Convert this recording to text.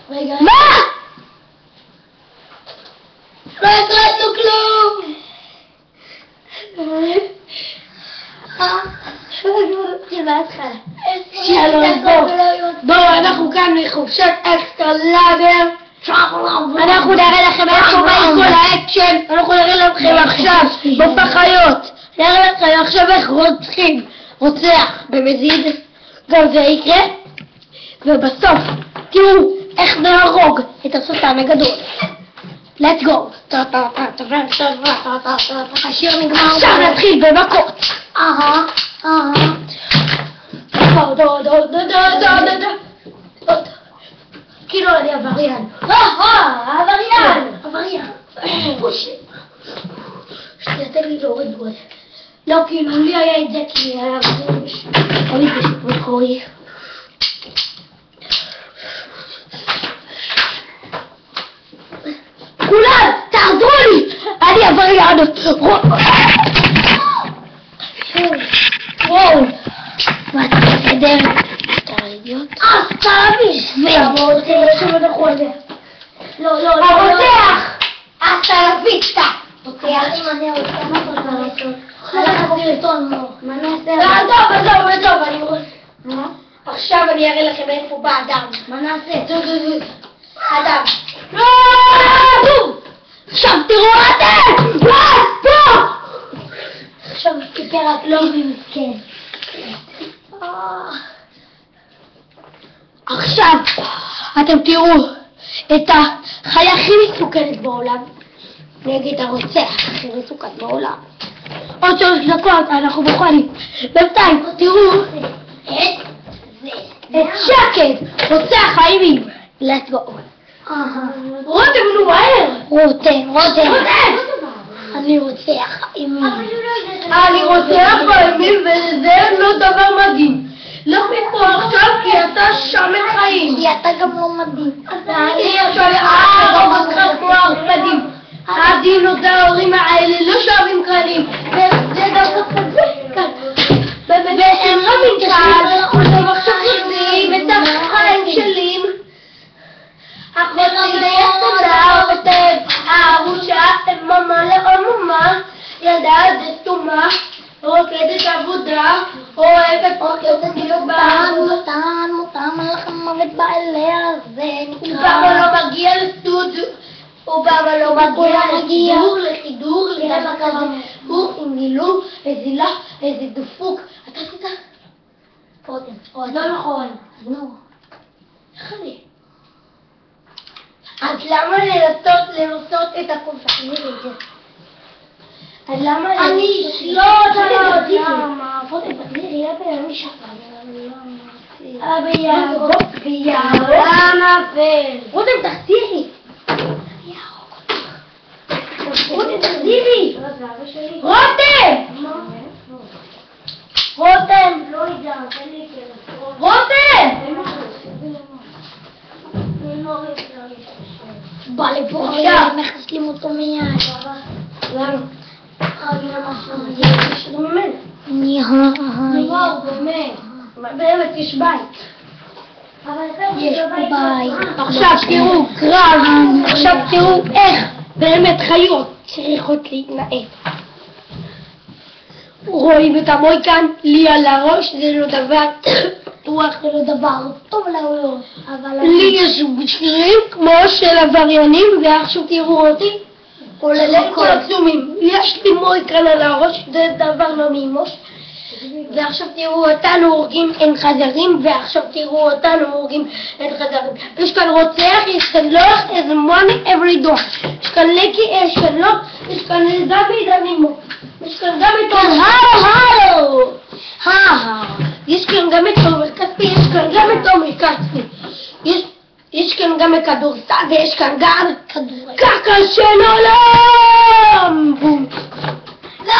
רגע. מה? לא הקלטנו כלום! שלום, בואו, אנחנו כאן מחופשת אקסטרה לאגר. אנחנו נראה לכם איך עובד כל האקשן. אנחנו נראה לכם עכשיו מופע חיות. נראה לכם עכשיו איך רוצח במזיד. גם זה יקרה. ובסוף תראו איך נהרוג את השטן הגדול. let's go. השיר נגמר. עכשיו נתחיל במכות. כאילו אני עבריין. עבריין. שנייה, תן לי להוריד גודל. לא, כאילו לי היה את זה כי היה עבריין פשוט מקורי. כולם, תעזרו לי! אני עבריין! וואו! מה אתה בסדר? אתה אידיוט? סתמי! לא, הרוצח! הסלפיסטה! עזוב, עכשיו אני אראה לכם איפה בא אדם. מה נעשה? אדם. לא! עכשיו תראו אתם! פה! עכשיו תקרא רק לא במסכן. עכשיו אתם תראו את החיה הכי מסוכנת בעולם נגד הרוצח הכי מסוכן בעולם. עוד 3 דקות אנחנו מוכנים. בינתיים תראו את שקד רוצח האימים. let's go. רותם, נו מהר. רותם. אני רוצח האימים. אני רוצח האימים וזה לא דבר מדהים. לך מפה עכשיו כי אתה שמן חיים. כי אתה גם לא מדהים. אני עכשיו לא מצחק כמו הערפדים. הדינוזאורים האלה לא שווים קלים. וזה דבר כזה כאן. והם לא מנקל. עכשיו חוזרים את החיים שלי. אחותי ויסודה עובדת ארושה אממה לאממה ילדה דסתומה רוקדת עבודה אוהבת מותן מלאך המוות בא אליה זה ובאבא לא מגיע לסטודיו ובאבא לא מגיע לחידור הוא עם גילו איזה איזה דפוק אתה עשית? לא נכון נו איך אני? אז למה לנסות את הקופסה? אז למה אני לא יודעת למה תגידי אני שפן אבל למה רותם תחזירי רותם תחזירי רותם לא יודע רותם בא לפה עכשיו מחסלים אותו מיד למה? יש לו ממנו באמת יש בית יש בית עכשיו תראו קרב עכשיו תראו איך באמת חיות צריכות להתנהג רואים את המויקן לי על הראש זה לא דבר בטוח זה לא דבר טוב לעולם לי יש שרירים כמו של עבריינים ועכשיו תראו אותי כולל כל הצומים יש לי מויקן על הראש זה דבר לא מימוש ועכשיו תראו אותנו הורגים אין חזרים ועכשיו תראו אותנו הורגים אין חזרים יש כאן רוצח, יש כאן לוח, איזה money every door יש כאן לקי, יש כאן לא יש כאן דוד אבימו יש כאן גם את הלו יש כאן גם את עומר כספי יש כאן גם את עומר כספי יש כאן גם את כדורסל ויש כאן גם קרקע של עולם בום לא